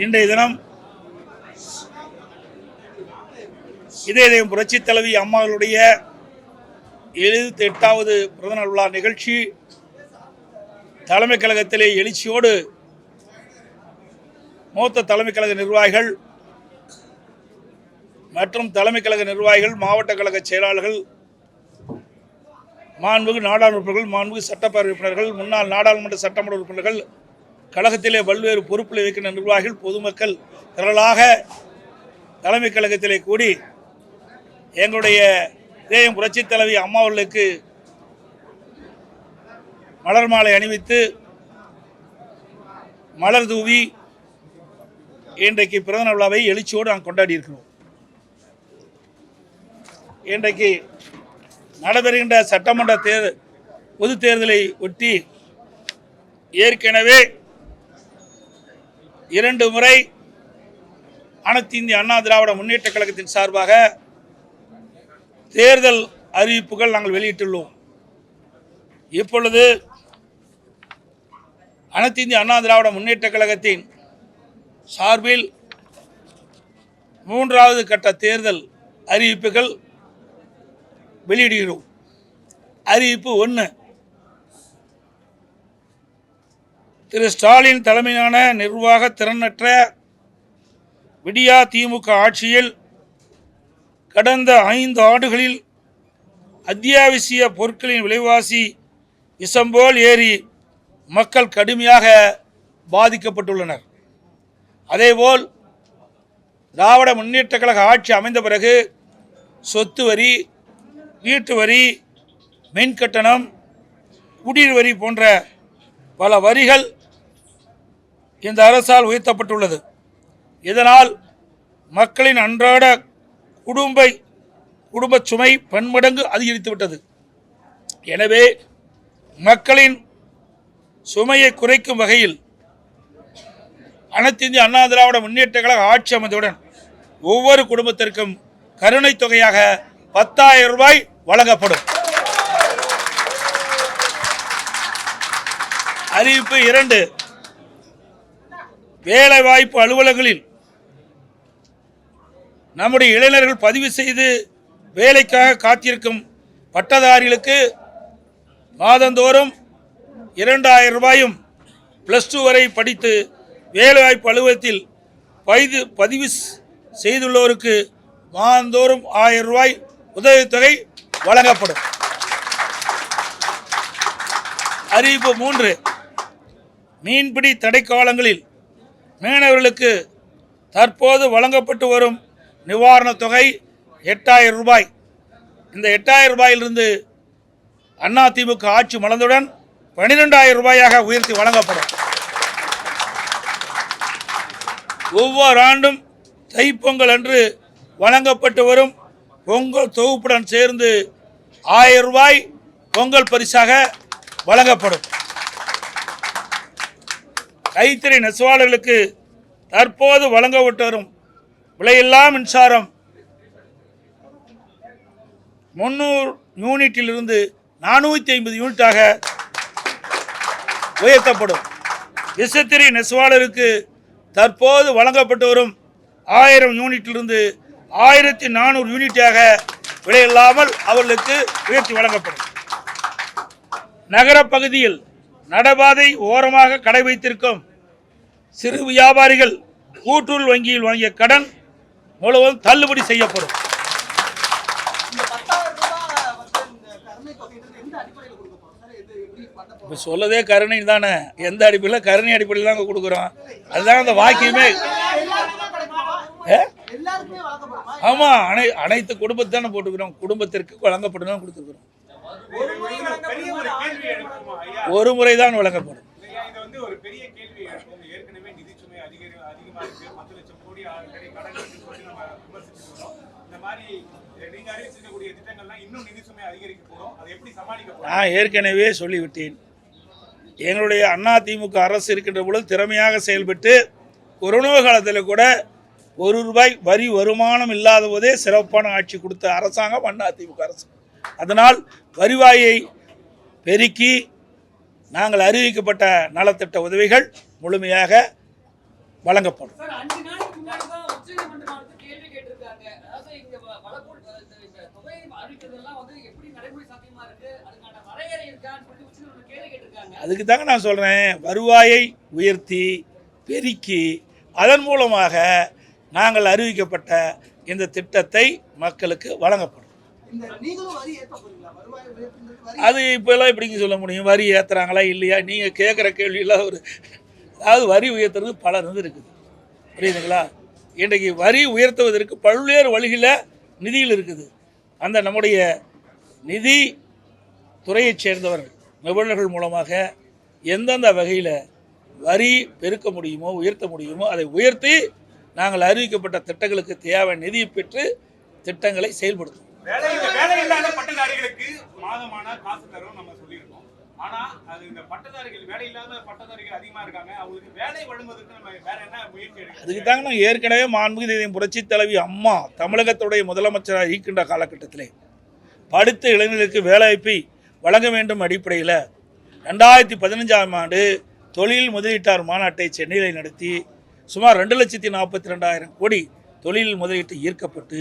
இன்றைய தினம் இதயம் புரட்சி தலைவி அம்மாவுடைய 78வது பிறந்தநாள் விழா நிகழ்ச்சி தலைமை கழகத்திலே எழுச்சியோடு மூத்த தலைமை கழக நிர்வாகிகள் மற்றும் தலைமை கழக நிர்வாகிகள், மாவட்ட கழக செயலாளர்கள், மாண்புமிகு நாடாளுமன்ற உறுப்பினர்கள், மாண்புமிகு சட்டப்பேரவை உறுப்பினர்கள், முன்னாள் நாடாளுமன்ற சட்டமன்ற உறுப்பினர்கள், கழகத்திலே பல்வேறு பொறுப்பில் இருக்கின்ற நிர்வாகிகள், பொதுமக்கள் திரளாக தலைமை கழகத்திலே கூடி எங்களுடைய இதயம் புரட்சி தலைவி அம்மா அவர்களுக்கு மலர் மாலை அணிவித்து மலர் தூவி இன்றைக்கு பிறந்த விழாவை எழுச்சியோடு நாங்கள் கொண்டாடி இருக்கிறோம். இன்றைக்கு நடைபெறுகின்ற சட்டமன்ற பொது தேர்தலை ஒட்டி ஏற்கனவே 2 முறை அனைத்து இந்திய அண்ணா திராவிட முன்னேற்ற கழகத்தின் சார்பாக தேர்தல் அறிவிப்புகள் நாங்கள் வெளியிட்டுள்ளோம். இப்பொழுது அனைத்து இந்திய அண்ணா திராவிட முன்னேற்ற கழகத்தின் சார்பில் 3வது கட்ட தேர்தல் அறிவிப்புகள் வெளியிடுகிறோம். அறிவிப்பு 1. திரு ஸ்டாலின் தலைமையிலான நிர்வாக திறனற்ற விடியா திமுக ஆட்சியில் கடந்த 5 ஆண்டுகளில் அத்தியாவசிய பொருட்களின் விலைவாசி விஷம்போல் ஏறி மக்கள் கடுமையாக பாதிக்கப்பட்டுள்ளனர். அதேபோல் திராவிட முன்னேற்ற கழக ஆட்சி அமைந்த பிறகு சொத்து வரி, வீட்டு வரி, மின் கட்டணம், குடிநீர் வரி போன்ற பல வரிகள் இந்த அரசால் உயர்த்தப்பட்டுள்ளது. இதனால் மக்களின் அன்றாட குடும்ப சுமை பன்மடங்கு அதிகரித்துவிட்டது. எனவே மக்களின் சுமையை குறைக்கும் வகையில் அனைத்து இந்திய அண்ணா திராவிட முன்னேற்ற கழக ஆட்சி அமைந்தவுடன் ஒவ்வொரு குடும்பத்திற்கும் கருணை தொகையாக 10,000 ரூபாய் வழங்கப்படும். அறிவிப்பு 2. வேலைவாய்ப்பு அலுவலகங்களில் நம்முடைய இளைஞர்கள் பதிவு செய்து வேலைக்காக காத்திருக்கும் பட்டதாரிகளுக்கு மாதந்தோறும் 2,000 ரூபாயும் +2 வரை படித்து வேலைவாய்ப்பு அலுவலகத்தில் பதிவு செய்துள்ளோருக்கு மாதந்தோறும் 1000 ரூபாய் உதவித்தொகை வழங்கப்படும். அறிவிப்பு 3. மீன்பிடி தடைக்காலங்களில் மீனவர்களுக்கு தற்போது வழங்கப்பட்டு வரும் நிவாரணத் தொகை 8,000 ரூபாய். இந்த 8,000 ரூபாயிலிருந்து அதிமுக ஆட்சி மலர்ந்தவுடன் 12,000 ரூபாயாக உயர்த்தி வழங்கப்படும். ஒவ்வொரு ஆண்டும் தைப்பொங்கல் அன்று வழங்கப்பட்டு வரும் பொங்கல் தொகுப்புடன் சேர்ந்து 1000 ரூபாய் பொங்கல் பரிசாக வழங்கப்படும். கைத்தறி நெசவாளர்களுக்கு தற்போது வழங்கப்பட்டு வரும் விலையில்லா மின்சாரம் 300 யூனிட்டிலிருந்து 450 யூனிட்டாக உயர்த்தப்படும். விசைத்தறி நெசவாளருக்கு தற்போது வழங்கப்பட்டு வரும் 1000 யூனிட்டிலிருந்து 1400 யூனிட்டாக விலையில்லாமல் அவர்களுக்கு உயர்த்தி வழங்கப்படும். நகர பகுதியில் நடைபாதை ஓரமாக கடை வைத்திருக்கும் சிறு வியாபாரிகள் கூட்டுறவு வங்கியில் வாங்கிய கடன் முழுவதும் தள்ளுபடி செய்யப்படும். இப்போ சொல்லதே கருணை தானே. எந்த அடிப்படையில்? கருணை அடிப்படையில் தாங்க கொடுக்குறோம். அதுதான் அந்த வாக்கியமே. ஆமாம், அனைத்து குடும்பத்தை தானே போட்டுக்கிறோம். குடும்பத்திற்கு வழங்கப்படும் தான் கொடுத்துருக்குறோம். ஒரு முறை தான் வழங்கப்படும். நான் ஏற்கனவே சொல்லிவிட்டேன். எங்களுடைய அதிமுக அரசு இருக்கின்ற பொழுது திறமையாக செயல்பட்டு கொரோனா காலத்தில் கூட 1 ரூபாய் வரி வருமானம் இல்லாத போதே சிறப்பான ஆட்சி கொடுத்த அரசாங்கம் அதிமுக அரசு. அதனால் வருவாயை பெருக்கி நாங்கள் அறிவிக்கப்பட்ட நலத்திட்ட உதவிகள் முழுமையாக வழங்கப்படும். அதுக்கு தாங்க நான் சொல்கிறேன், வருவாயை உயர்த்தி பெருக்கி அதன் மூலமாக நாங்கள் அறிவிக்கப்பட்ட இந்த திட்டத்தை மக்களுக்கு வழங்கப்படும். அது இப்போல்லாம் எப்படிங்க சொல்ல முடியும்? வரி ஏற்றுறாங்களா இல்லையா? நீங்கள் கேட்குற கேள்வியெல்லாம் அதாவது வரி உயர்த்துறது பல இருக்குது, புரியுதுங்களா? இன்றைக்கு வரி உயர்த்துவதற்கு பல்வேறு வழிகளில் நிதியில் இருக்குது. அந்த நம்முடைய நிதி துறையைச் சேர்ந்தவர்கள் நிபுணர்கள் மூலமாக எந்தெந்த வகையில் வரி பெருக்க முடியுமோ உயர்த்த முடியுமோ அதை உயர்த்தி நாங்கள் அறிவிக்கப்பட்ட திட்டங்களுக்கு தேவை நிதியை பெற்று திட்டங்களை செயல்படுத்தும். வேலை இல்லாத பட்டதாரிகளுக்கு மாதமான காசு தரும் நம்ம சொல்லியிருக்கோம். ஆனால் அது இந்த பட்டதாரிகள் வேலை இல்லாத பட்டதாரிகள் அதிகமாக இருக்காங்க, அவங்களுக்கு வேலை வழங்குவதற்கு நம்ம வேற என்ன முயற்சி எடுக்கணும்? அதுக்கு தாங்க நாங்கள் ஏற்கனவே மாண்புமிகு புரட்சி தலைவி அம்மா தமிழகத்துடைய முதலமைச்சராக இருக்கின்ற காலகட்டத்திலே படித்த இளைஞர்களுக்கு வேலைவாய்ப்பை வழங்க வேண்டும் அடிப்படையில் 2015ஆம் ஆண்டு தொழில் முதலீட்டார் மாநாட்டை சென்னையில் நடத்தி சுமார் 2,42,000 கோடி தொழில் முதலீட்டு ஈர்க்கப்பட்டு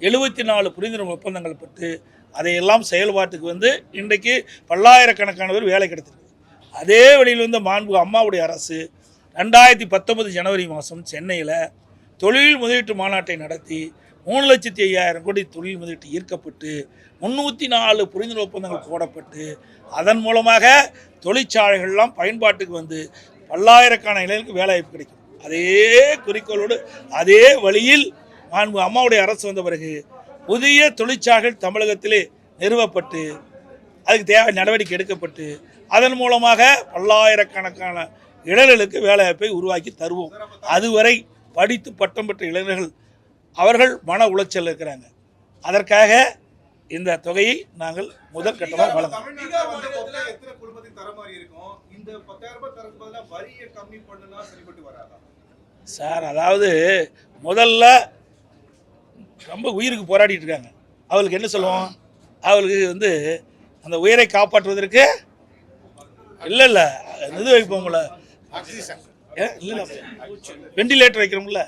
74 புரிந்துணர்வு ஒப்பந்தங்கள் பெற்று அதையெல்லாம் செயல்பாட்டுக்கு இன்றைக்கு பல்லாயிரக்கணக்கானவர் வேலை கிடைத்திருக்கு. அதே வழியில் மாண்பு அம்மாவுடைய அரசு 2019 ஜனவரி மாதம் சென்னையில் தொழில் முதலீட்டு மாநாட்டை நடத்தி 3,05,000 கோடி தொழில் முதலீட்டு ஈர்க்கப்பட்டு 304 புரிந்துணர்வு ஒப்பந்தங்கள் போடப்பட்டு அதன் மூலமாக தொழிற்சாலைகள்லாம் பயன்பாட்டுக்கு பல்லாயிரக்கணக்கான இளைஞர்களுக்கு வேலைவாய்ப்பு கிடைக்கும். அதே குறிக்கோளோடு அதே வழியில் மாண்பு அம்மாவுடைய அரசு வந்த பிறகு புதிய தொழிற்சாலைகள் தமிழகத்திலே நிறுவப்பட்டு அதுக்கு தேவை நடவடிக்கை எடுக்கப்பட்டு அதன் மூலமாக பல்லாயிரக்கணக்கான இளைஞர்களுக்கு வேலைவாய்ப்பை உருவாக்கி தருவோம். அதுவரை படித்து பட்டம் பெற்ற இளைஞர்கள் அவர்கள் மன உளைச்சல் இருக்கிறாங்க. அதற்காக இந்த தொகையை நாங்கள் முதல் கட்டமாக வழங்குவோம். சார், அதாவது முதல்ல ரொம்ப உயிருக்கு போராடிட்டு இருக்காங்க. அவளுக்கு என்ன சொல்லுவோம்? அவளுக்கு அந்த உயிரை காப்பாற்றுவதற்கு இல்லை இது வைப்போம்ல, இல்லை வெண்டிலேட்டர் வைக்கிறோம்ல,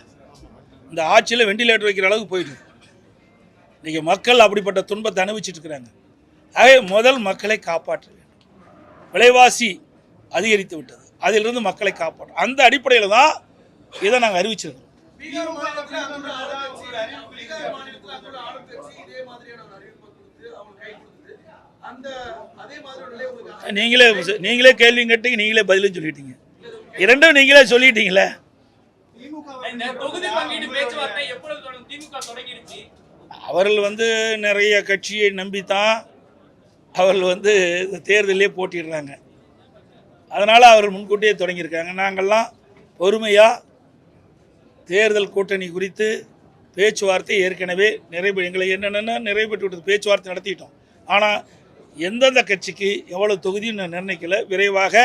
இந்த ஆட்சியில் வெண்டிலேட்டர் வைக்கிற அளவுக்கு போயிட்டு இன்றைக்கி மக்கள் அப்படிப்பட்ட துன்பத்தை அனுபவிச்சுட்டு இருக்கிறாங்க. ஆகவே முதல் மக்களை காப்பாற்ற வேண்டும். விலைவாசி அதிகரித்து விட்டது, அதிலிருந்து மக்களை காப்பாற்றும் அந்த அடிப்படையில் தான் இதை நாங்கள் அறிவிச்சிருக்கோம். நீங்களே கேள்வி கேட்டீங்க, நீங்களே பதிலும் சொல்லிட்டீங்க, இரண்டும் நீங்களே சொல்லிட்டீங்களே. அவர்கள் நிறைய கட்சியை நம்பித்தான் அவர்கள் தேர்தலே போட்டிடுறாங்க. அதனால் அவர்கள் முன்கூட்டியே தொடங்கியிருக்காங்க. நாங்கள்லாம் பொறுமையாக தேர்தல் கூட்டணி குறித்து பேச்சுவார்த்தை ஏற்கனவே எங்களை என்னென்ன நிறைவேற்றி விட்டது, பேச்சுவார்த்தை நடத்திட்டோம். ஆனால் எந்தெந்த கட்சிக்கு எவ்வளோ தொகுதின்னு நிர்ணயிக்கல, விரைவாக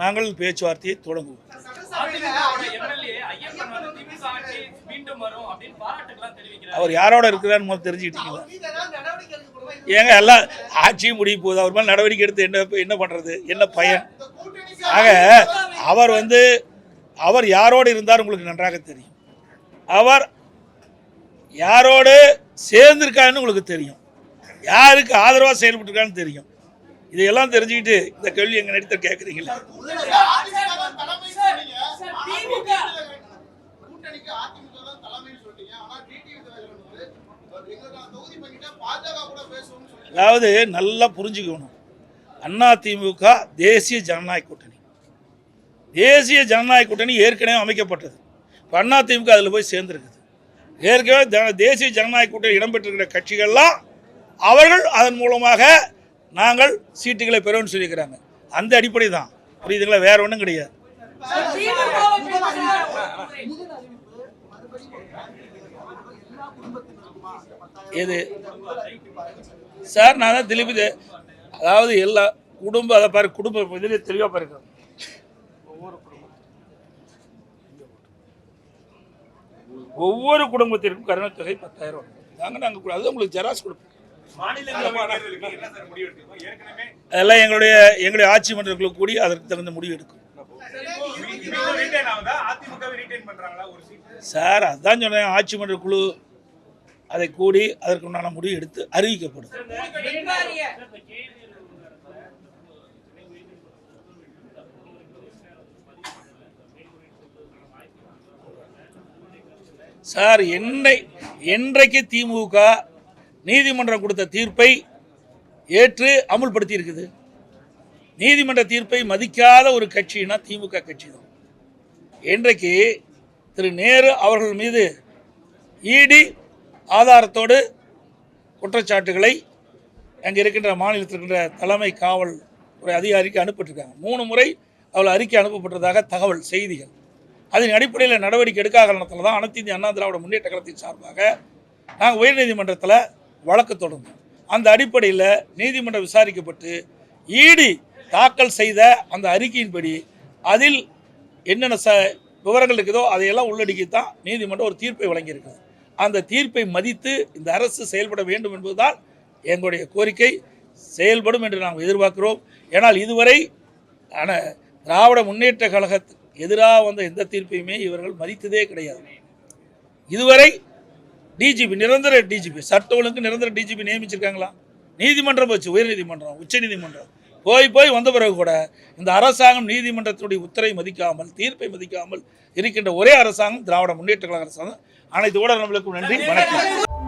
நாங்கள் பேச்சுவார்த்தையை தொடங்குவோம். அவர் யாரோட இருக்கிறான்னு முதல் தெரிஞ்சுக்கிட்டீங்களா? ஏங்க எல்லாம் ஆட்சியும் முடிய போகுது, அவர் மேலே நடவடிக்கை எடுத்து என்ன பண்ணுறது, என்ன பயன்? ஆக அவர் யாரோடு இருந்தார் உங்களுக்கு நன்றாக தெரியும். அவர் யாரோடு சேர்ந்திருக்காருன்னு உங்களுக்கு தெரியும், யாருக்கு ஆதரவாக செயல்பட்டுருக்கான்னு தெரியும். இதையெல்லாம் தெரிஞ்சுக்கிட்டு இந்த கேள்வி எங்கள் நடித்த கேட்குறீங்களா? அதாவது நல்லா புரிஞ்சுக்கணும், அதிமுக தேசிய ஜனநாயக கூட்டணி, தேசிய ஜனநாயக கூட்டணி ஏற்கனவே அமைக்கப்பட்டது. இப்போ அதிமுக அதில் போய் சேர்ந்துருக்குது. ஏற்கனவே தேசிய ஜனநாயக கூட்டணி இடம்பெற்றிருக்கிற கட்சிகள்லாம் அவர்கள் அதன் மூலமாக நாங்கள் சீட்டுகளை பெறுவோம்னு சொல்லியிருக்கிறாங்க. அந்த அடிப்படை தான், புரியுதுங்களா? வேற ஒன்றும் கிடையாது. எது சார்? நான் தான் திருப்பி, அதாவது எல்லா குடும்பம், அதை பாரு, குடும்பம் இதிலே தெளிவாக பாருங்க. ஒவ்வொரு குடும்பத்திற்கும் கருணை தொகை 10,000 நாங்கள் அது உங்களுக்கு ஜெராக்ஸ் கொடுப்போம். அதெல்லாம் எங்களுடைய ஆட்சி மன்றங்களுக்கு கூடி அதற்கு தகுந்த முடிவு எடுக்கும். மெயின்டைன் பண்றாங்களா ஒரு சீட்? சார் அதான் சொன்னேன், ஆட்சி மன்ற குழு அதை கூடி அதற்குண்டான முடிவு எடுத்து அறிவிக்கப்படும். சார் என்றைக்கு திமுக நீதிமன்றம் கொடுத்த தீர்ப்பை ஏற்று அமுல்படுத்தி இருக்குது? நீதிமன்ற தீர்ப்பை மதிக்காத ஒரு கட்சினா திமுக கட்சி தான். இன்றைக்கு திரு நேரு அவர்கள் மீது இடி ஆதாரத்தோடு குற்றச்சாட்டுகளை அங்கே இருக்கின்ற மாநிலத்தில் இருக்கின்ற தலைமை காவல் துறை அதிகாரிக்கு அனுப்பிட்டுருக்காங்க. 3 முறை அவள் அறிக்கை அனுப்பப்பட்டதாக தகவல் செய்திகள். அதன் அடிப்படையில் நடவடிக்கை எடுக்காத காரணத்தில் தான் அனைத்து இந்திய அண்ணா திராவிட முன்னேற்ற கழகத்தின் சார்பாக நாங்கள் உயர்நீதிமன்றத்தில் வழக்கு தொடர்ந்தோம். அந்த அடிப்படையில் நீதிமன்றம் விசாரிக்கப்பட்டு இடி தாக்கல் செய்த அந்த அறிக்கையின்படி அதில் என்னென்ன விவரங்கள் இருக்குதோ அதையெல்லாம் உள்ளடக்கித்தான் நீதிமன்றம் ஒரு தீர்ப்பை வழங்கியிருக்கிறது. அந்த தீர்ப்பை மதித்து இந்த அரசு செயல்பட வேண்டும் என்பதுதான் எங்களுடைய கோரிக்கை. செயல்படும் என்று நாம் எதிர்பார்க்கிறோம். ஏனால் இதுவரை திராவிட முன்னேற்ற கழகத்துக்கு எதிராக வந்த எந்த தீர்ப்பையுமே இவர்கள் மதித்ததே கிடையாது. இதுவரை டிஜிபி, நிரந்தர டிஜிபி, சட்ட ஒழுங்கு நிரந்தர டிஜிபி நியமிச்சிருக்காங்களா? நீதிமன்றம் போச்சு, உயர்நீதிமன்றம், உச்ச நீதிமன்றம் போய் வந்த பிறகு கூட இந்த அரசாங்கம் நீதிமன்றத்தினுடைய உத்தரவை மதிக்காமல், தீர்ப்பை மதிக்காமல் இருக்கின்ற ஒரே அரசாங்கம் திராவிட முன்னேற்ற கழக அரசாங்கம். அனைத்து ஊடகங்களுக்கும் நன்றி, வணக்கம்.